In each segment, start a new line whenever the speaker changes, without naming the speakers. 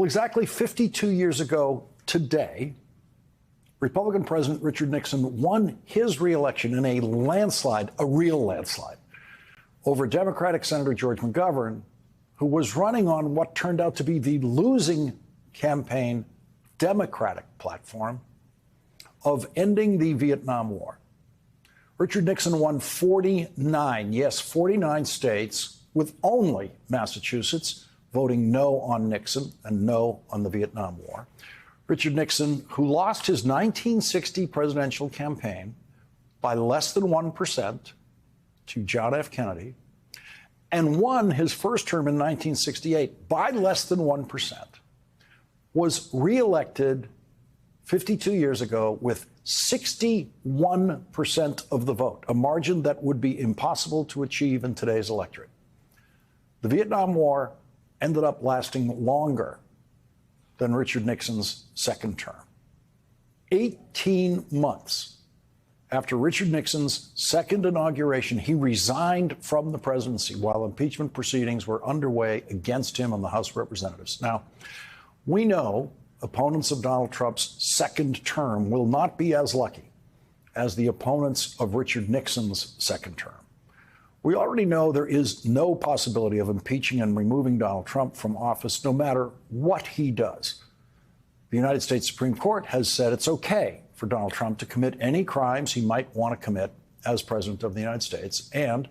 Well, exactly 52 years ago today, Republican President Richard Nixon won his reelection in a landslide, a real landslide, over Democratic Senator George McGovern, who was running on what turned out to be the losing campaign Democratic platform of ending the Vietnam War. Richard Nixon won 49, yes, 49 states, with only Massachusetts voting no on Nixon and no on the Vietnam War. Richard Nixon, who lost his 1960 presidential campaign by less than 1% to John F. Kennedy, and won his first term in 1968 by less than 1%, was reelected 52 years ago with 61% of the vote, a margin that would be impossible to achieve in today's electorate. The Vietnam War ended up lasting longer than Richard Nixon's second term. 18 months after Richard Nixon's second inauguration, he resigned from the presidency while impeachment proceedings were underway against him in the House of Representatives. Now, we know opponents of Donald Trump's second term will not be as lucky as the opponents of Richard Nixon's second term. We already know there is no possibility of impeaching and removing Donald Trump from office, no matter what he does. The United States Supreme Court has said it's okay for Donald Trump to commit any crimes he might want to commit as president of the United States. And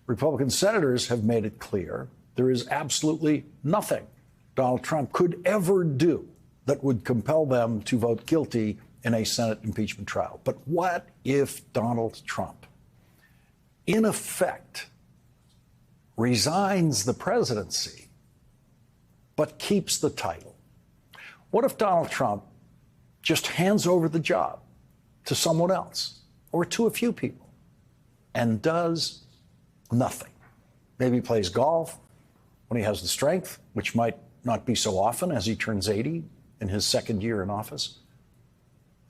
Republican senators have made it clear there is absolutely nothing Donald Trump could ever do that would compel them to vote guilty in a Senate impeachment trial. But what if Donald Trump, in effect, resigns the presidency, but keeps the title? What if Donald Trump just hands over the job to someone else or to a few people and does nothing? Maybe plays golf when he has the strength, which might not be so often as he turns 80 in his second year in office.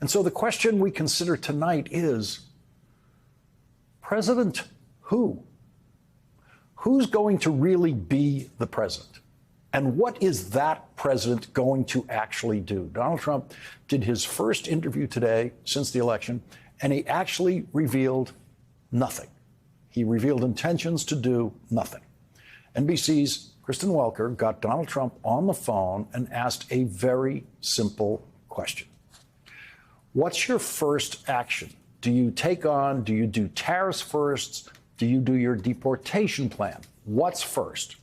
And so the question we consider tonight is, President who? Who's going to really be the president? And what is that president going to actually do? Donald Trump did his first interview today since the election, and he actually revealed nothing. He revealed intentions to do nothing. NBC's Kristen Welker got Donald Trump on the phone and asked a very simple question. What's your first action? Do you do tariffs first? Do you do your deportation plan? What's first?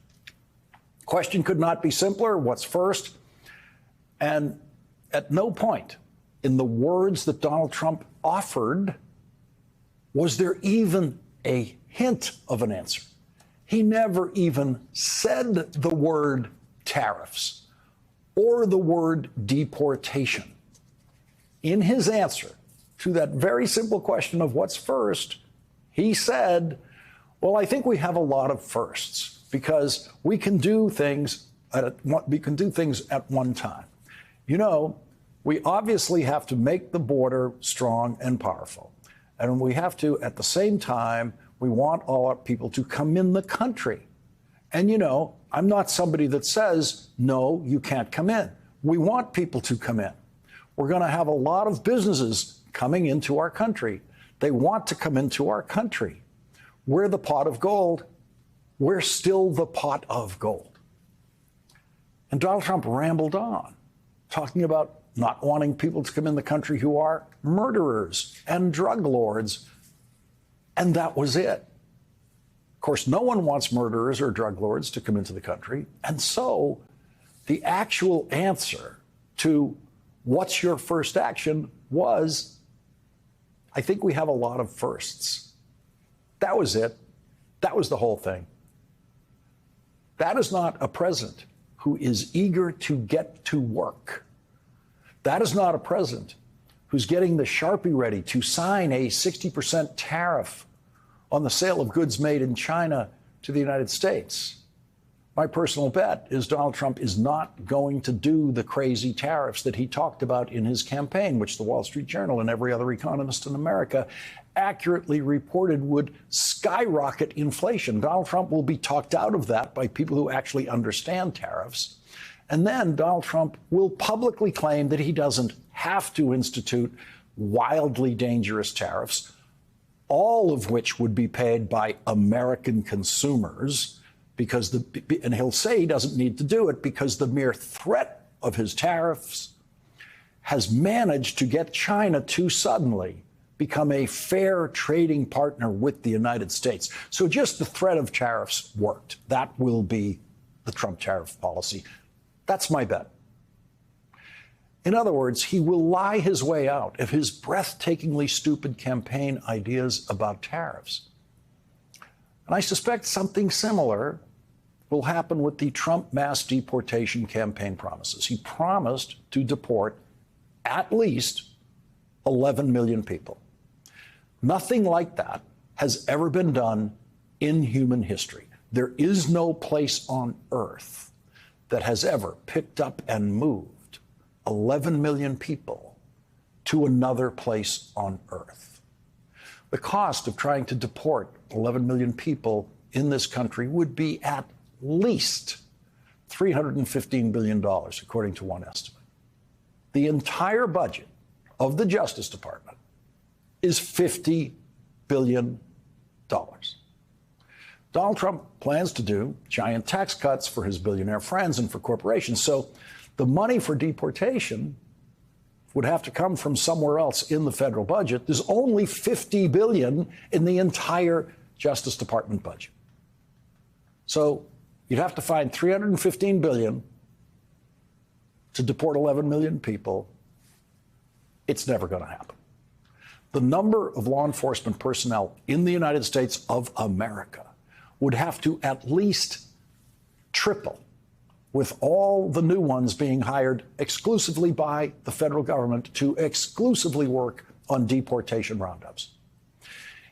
Question could not be simpler. What's first? And at no point in the words that Donald Trump offered was there even a hint of an answer. He never even said the word tariffs or the word deportation. In his answer to that very simple question of what's first, he said, well, I think we have a lot of firsts because we can do things at one time. You know, we obviously have to make the border strong and powerful. And we have to, at the same time, we want all our people to come in the country. And, you know, I'm not somebody that says, no, you can't come in. We want people to come in. We're going to have a lot of businesses coming into our country. They want to come into our country. We're the pot of gold. We're still the pot of gold. And Donald Trump rambled on, talking about not wanting people to come in the country who are murderers and drug lords. And that was it. Of course, no one wants murderers or drug lords to come into the country. And so the actual answer to what's your first action was, I think we have a lot of firsts. That was it. That was the whole thing. That is not a president who is eager to get to work. That is not a president who's getting the Sharpie ready to sign a 60% tariff on the sale of goods made in China to the United States. My personal bet is Donald Trump is not going to do the crazy tariffs that he talked about in his campaign, which the Wall Street Journal and every other economist in America accurately reported would skyrocket inflation. Donald Trump will be talked out of that by people who actually understand tariffs. And then Donald Trump will publicly claim that he doesn't have to institute wildly dangerous tariffs, all of which would be paid by American consumers, and he'll say he doesn't need to do it because the mere threat of his tariffs has managed to get China to suddenly become a fair trading partner with the United States. So just the threat of tariffs worked. That will be the Trump tariff policy. That's my bet. In other words, he will lie his way out of his breathtakingly stupid campaign ideas about tariffs. And I suspect something similar will happen with the Trump mass deportation campaign promises. He promised to deport at least 11 million people. Nothing like that has ever been done in human history. There is no place on earth that has ever picked up and moved 11 million people to another place on earth. The cost of trying to deport 11 million people in this country would be at least $315 billion, according to one estimate. The entire budget of the Justice Department is $50 billion. Donald Trump plans to do giant tax cuts for his billionaire friends and for corporations. So the money for deportation would have to come from somewhere else in the federal budget. There's only $50 billion in the entire Justice Department budget. So you'd have to find $315 billion to deport 11 million people. It's never going to happen. The number of law enforcement personnel in the United States of America would have to at least triple, with all the new ones being hired exclusively by the federal government to exclusively work on deportation roundups.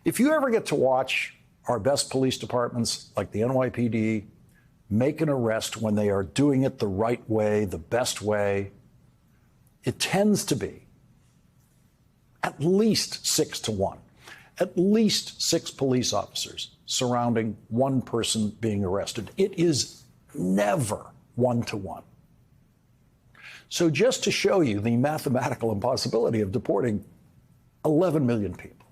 If you ever get to watch our best police departments like the NYPD make an arrest when they are doing it the right way, the best way, it tends to be at least 6-to-1, at least 6 police officers surrounding one person being arrested. It is never 1-to-1. So just to show you the mathematical impossibility of deporting 11 million people,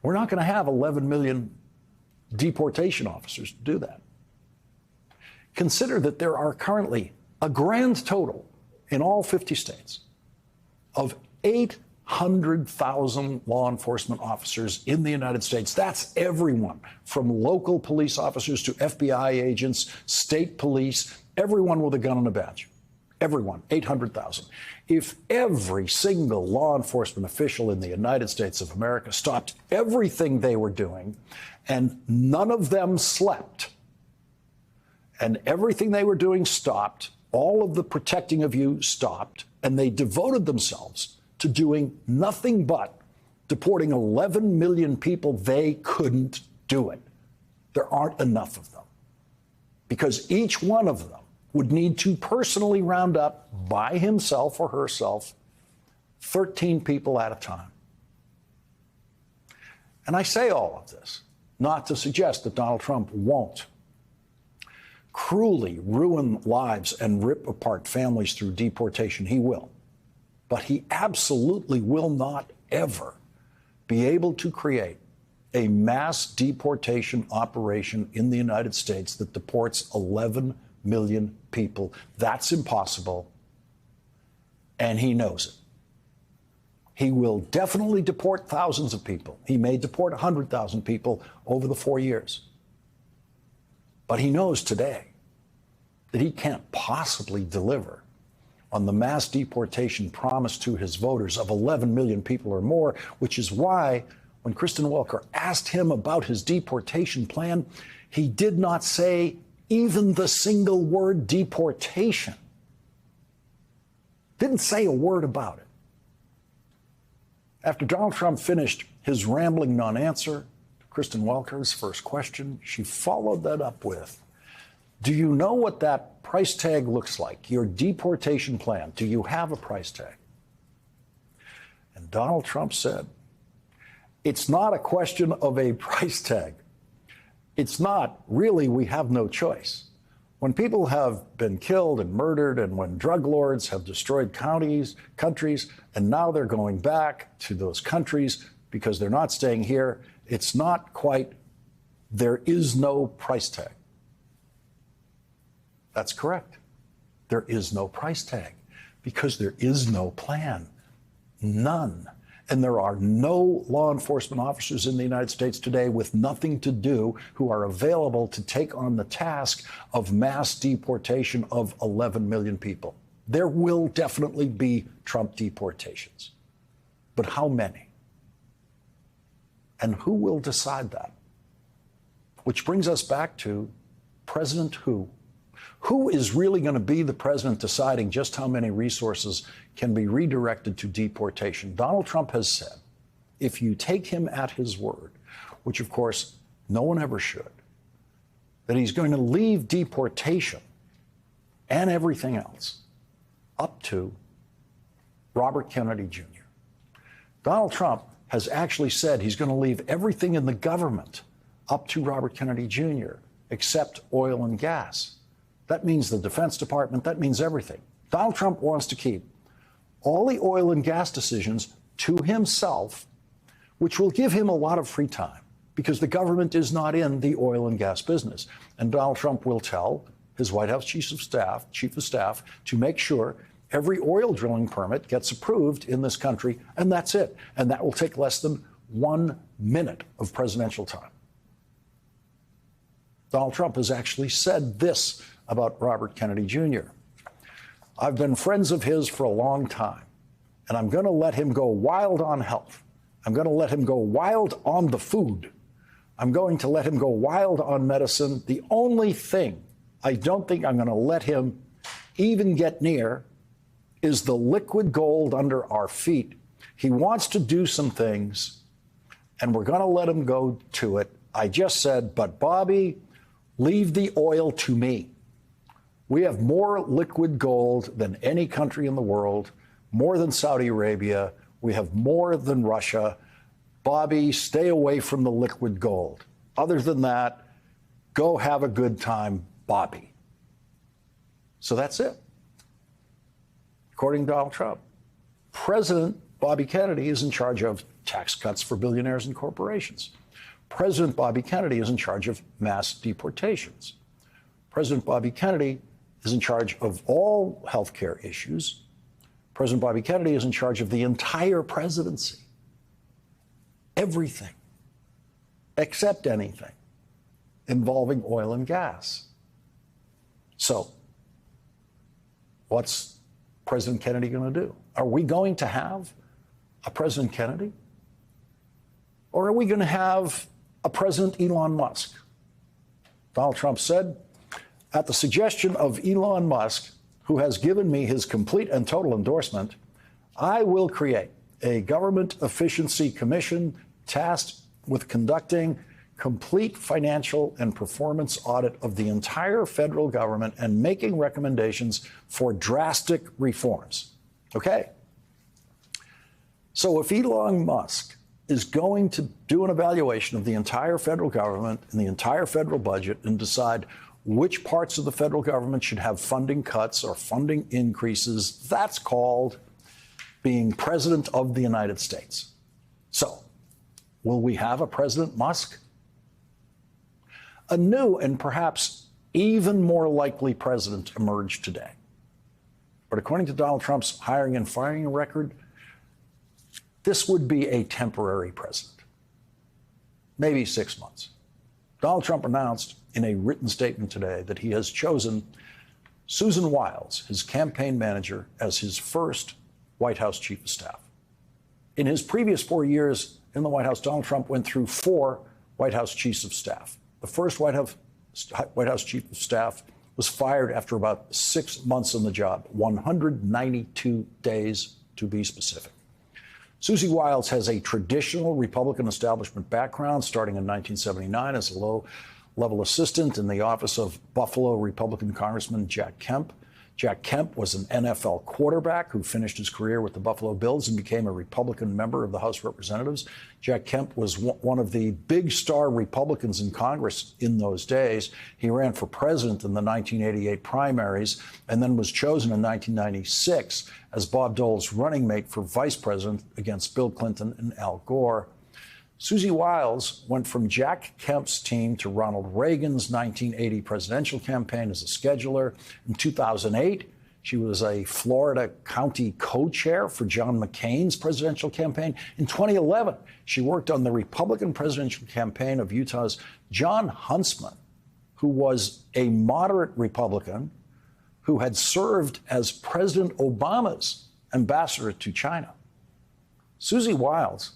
we're not going to have 11 million deportation officers to do that. Consider that there are currently a grand total in all 50 states of 800,000 law enforcement officers in the United States. That's everyone from local police officers to FBI agents, state police, everyone with a gun and a badge. Everyone, 800,000. If every single law enforcement official in the United States of America stopped everything they were doing and none of them slept, and everything they were doing stopped, all of the protecting of you stopped, and they devoted themselves to doing nothing but deporting 11 million people, they couldn't do it. There aren't enough of them, because each one of them would need to personally round up by himself or herself 13 people at a time. And I say all of this not to suggest that Donald Trump won't cruelly ruin lives and rip apart families through deportation. He will. But he absolutely will not ever be able to create a mass deportation operation in the United States that deports 11 million people. That's impossible, and he knows it. He will definitely deport thousands of people. He may deport 100,000 people over the 4 years. But he knows today that he can't possibly deliver on the mass deportation promise to his voters of 11 million people or more, which is why when Kristen Welker asked him about his deportation plan, he did not say even the single word deportation. Didn't say a word about it. After Donald Trump finished his rambling non-answer to Kristen Welker's first question, she followed that up with, do you know what that price tag looks like? Your deportation plan. Do you have a price tag? And Donald Trump said, it's not a question of a price tag. It's not really, we have no choice. When people have been killed and murdered, and when drug lords have destroyed countries, and now they're going back to those countries because they're not staying here, it's not quite, there is no price tag. That's correct. There is no price tag because there is no plan. None. And there are no law enforcement officers in the United States today with nothing to do who are available to take on the task of mass deportation of 11 million people. There will definitely be Trump deportations. But how many? And who will decide that? Which brings us back to President who? Who is really going to be the president deciding just how many resources can be redirected to deportation? Donald Trump has said, if you take him at his word, which of course no one ever should, that he's going to leave deportation and everything else up to Robert Kennedy Jr. Donald Trump has actually said he's going to leave everything in the government up to Robert Kennedy Jr., except oil and gas. That means the Defense Department. That means everything. Donald Trump wants to keep all the oil and gas decisions to himself, which will give him a lot of free time because the government is not in the oil and gas business. And Donald Trump will tell his White House chief of staff to make sure every oil drilling permit gets approved in this country, and that's it. And that will take less than 1 minute of presidential time. Donald Trump has actually said this about Robert Kennedy Jr. I've been friends of his for a long time, and I'm going to let him go wild on health. I'm going to let him go wild on the food. I'm going to let him go wild on medicine. The only thing I don't think I'm going to let him even get near is the liquid gold under our feet. He wants to do some things, and we're going to let him go to it. I just said, but Bobby, leave the oil to me. We have more liquid gold than any country in the world, more than Saudi Arabia. We have more than Russia. Bobby, stay away from the liquid gold. Other than that, go have a good time, Bobby. So that's it. According to Donald Trump, President Bobby Kennedy is in charge of tax cuts for billionaires and corporations. President Bobby Kennedy is in charge of mass deportations. President Bobby Kennedy is in charge of all health care issues. President Bobby Kennedy is in charge of the entire presidency. Everything, except anything involving oil and gas. So, what's President Kennedy going to do? Are we going to have a President Kennedy? Or are we going to have a President Elon Musk? Donald Trump said, at the suggestion of Elon Musk, who has given me his complete and total endorsement, I will create a government efficiency commission tasked with conducting complete financial and performance audit of the entire federal government and making recommendations for drastic reforms. Okay? So if Elon Musk is going to do an evaluation of the entire federal government and the entire federal budget and decide which parts of the federal government should have funding cuts or funding increases, that's called being president of the United States. So, will we have a President Musk? A new and perhaps even more likely president emerged today. But according to Donald Trump's hiring and firing record, this would be a temporary president, maybe 6 months. Donald Trump announced in a written statement today that he has chosen Susan Wiles, his campaign manager, as his first White House chief of staff. In his previous 4 years in the White House, Donald Trump went through 4 White House chiefs of staff. The first White House chief of staff was fired after about 6 months on the job, 192 days to be specific. Susie Wiles has a traditional Republican establishment background, starting in 1979 as a low-level assistant in the office of Buffalo Republican Congressman Jack Kemp. Jack Kemp was an NFL quarterback who finished his career with the Buffalo Bills and became a Republican member of the House of Representatives. Jack Kemp was one of the big star Republicans in Congress in those days. He ran for president in the 1988 primaries and then was chosen in 1996 as Bob Dole's running mate for vice president against Bill Clinton and Al Gore. Susie Wiles went from Jack Kemp's team to Ronald Reagan's 1980 presidential campaign as a scheduler. In 2008, she was a Florida county co-chair for John McCain's presidential campaign. In 2011, she worked on the Republican presidential campaign of Utah's Jon Huntsman, who was a moderate Republican who had served as President Obama's ambassador to China. Susie Wiles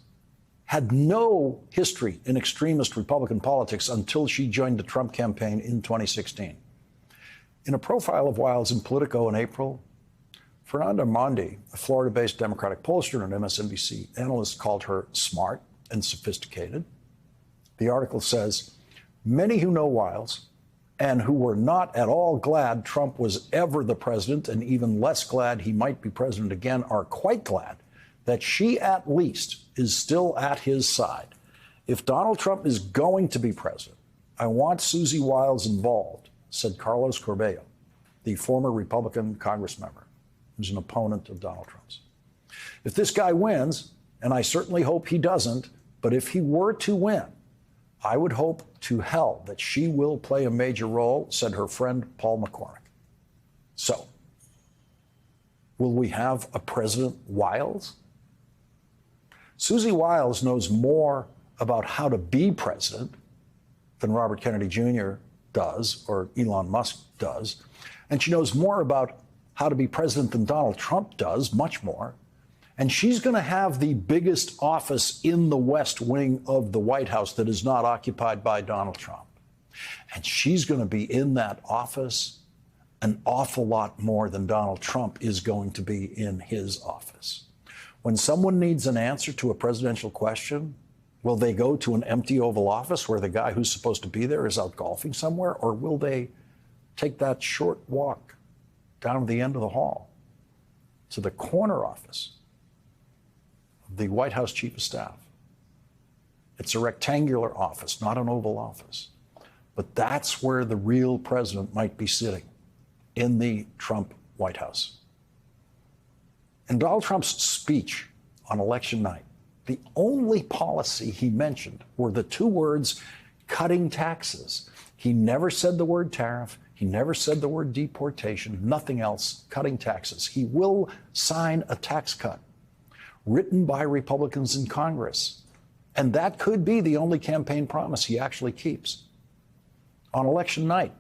had no history in extremist Republican politics until she joined the Trump campaign in 2016. In a profile of Wiles in Politico in April, Fernanda Mondi, a Florida-based Democratic pollster and MSNBC analyst, called her smart and sophisticated. The article says, many who know Wiles and who were not at all glad Trump was ever the president and even less glad he might be president again are quite glad that she at least is still at his side. If Donald Trump is going to be president, I want Susie Wiles involved, said Carlos Corbello, the former Republican Congress member, who's an opponent of Donald Trump's. If this guy wins, and I certainly hope he doesn't, but if he were to win, I would hope to hell that she will play a major role, said her friend Paul McCormick. So, will we have a President Wiles? Susie Wiles knows more about how to be president than Robert Kennedy Jr. does or Elon Musk does. And she knows more about how to be president than Donald Trump does, much more. And she's going to have the biggest office in the West Wing of the White House that is not occupied by Donald Trump. And she's going to be in that office an awful lot more than Donald Trump is going to be in his office. When someone needs an answer to a presidential question, will they go to an empty Oval Office where the guy who's supposed to be there is out golfing somewhere, or will they take that short walk down to the end of the hall to the corner office of the White House Chief of Staff? It's a rectangular office, not an Oval Office. But that's where the real president might be sitting, in the Trump White House. In Donald Trump's speech on election night, the only policy he mentioned were the two words, cutting taxes. He never said the word tariff. He never said the word deportation, nothing else, cutting taxes. He will sign a tax cut written by Republicans in Congress. And that could be the only campaign promise he actually keeps. On election night,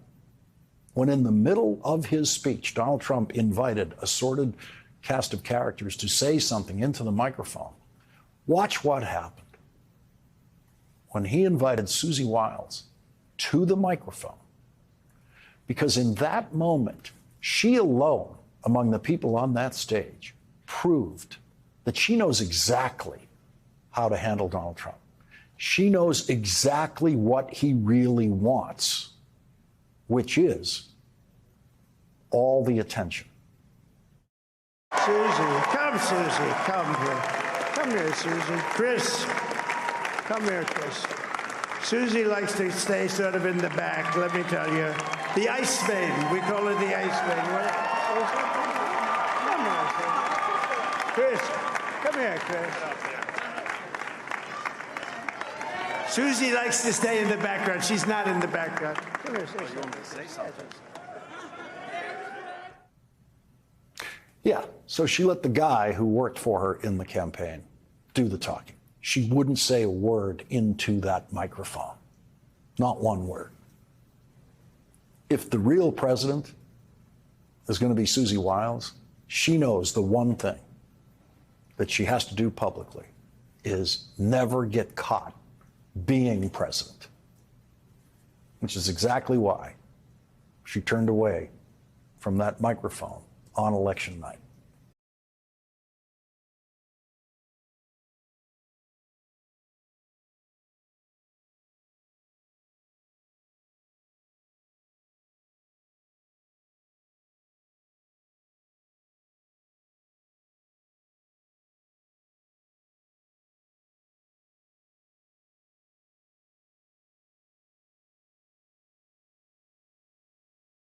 when in the middle of his speech, Donald Trump invited assorted cast of characters to say something into the microphone, watch what happened when he invited Susie Wiles to the microphone. Because in that moment, she alone, among the people on that stage, proved that she knows exactly how to handle Donald Trump. She knows exactly what he really wants, which is all the attention.
Susie, come here. Come here, Susie. Chris, come here, Chris. Susie likes to stay sort of in the back, let me tell you. The Ice Maiden, we call her the Ice Maiden. Come here, Chris. Come here, Chris. Susie likes to stay in the background. She's not in the background. Come here, Susie.
Yeah, so she let the guy who worked for her in the campaign do the talking. She wouldn't say a word into that microphone. Not one word. If the real president is going to be Susie Wiles, she knows the one thing that she has to do publicly is never get caught being president, which is exactly why she turned away from that microphone on election night.